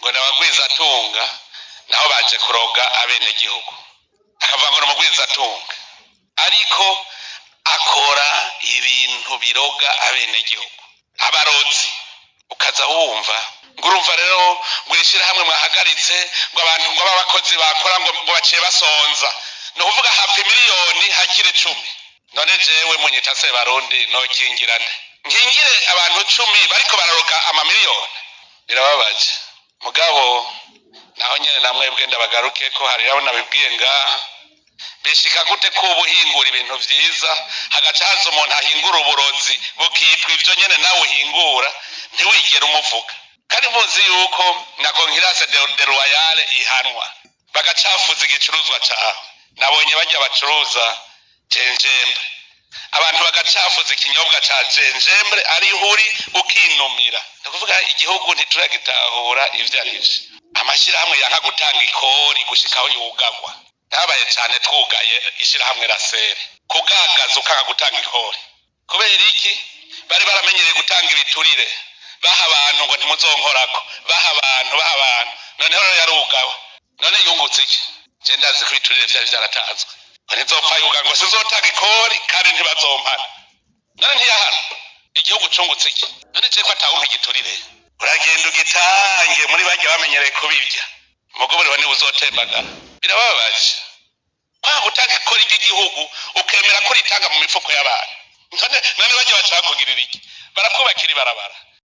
ngo n'abagwizatunga naho baje kuroga abenegihugu, akavuga ngo n'umugwizatunga ariko akora ibintu biroga abenegihugu, abarozi. Ukaza wumva ngo urumva rero ngo ishirahamwe mwahagaritse ngo abantu ngo abakozi bakora ngo baciye basonza, no kuvuga hafi miliyoni hakire 10. None jewe munyita se barundi no kingirane nkingire abantu 10 bariko bararoga amamiliyoni, birababaje. Mugabo naho nyene namwe bwenda bagaruke ko hari rabo nabibwiye ngaha, bishika gute ko ubuhingura ibintu vyiza hagacaza umuntu ahingura uburozi bukitwa ivyo nyene nawe uhingura ntiwigera umuvuga. Kandi muzi yuko na Concurrence de Royale ihanwa bagacafuza igicuruzwa cawe. Nabonye bajya bacuruza jenjembre, abantu bagacafuza ikinyobwa ca jenjembre ari huri ukinumira. Ndakuvuga igihugu ntituragitahura ivyo arivyo. Amashirahamwe yanka gutanga ikori gushikaho yugagwa, yabaye cyane twugaye ishirahamwe rasere kugagaza ukanga gutanga ikori. Kubera iki? Bari baramenyereye gutanga ibiturire, baha abantu ngo ntimuzonkorako, baha abantu noneho yarugawe. None yungutse iki? Je ndazi ko ibiturire vyari vyaratanzwe, ntizopfa yuga ngo sizotanga ikori kandi ntibazompana. None ntiyahana igihugu cungutse iki? None je ko atawumpa igiturire uragenda ugitange muri bajya bamenyereye kubirya, mugo buri wani uzotembaga. Birababaje kwa gutanga ikori ry'igihugu ukemera ko ritanga mu mifuko y'abantu. None bajya bacakugirira iki? Barakubakira ibarabara,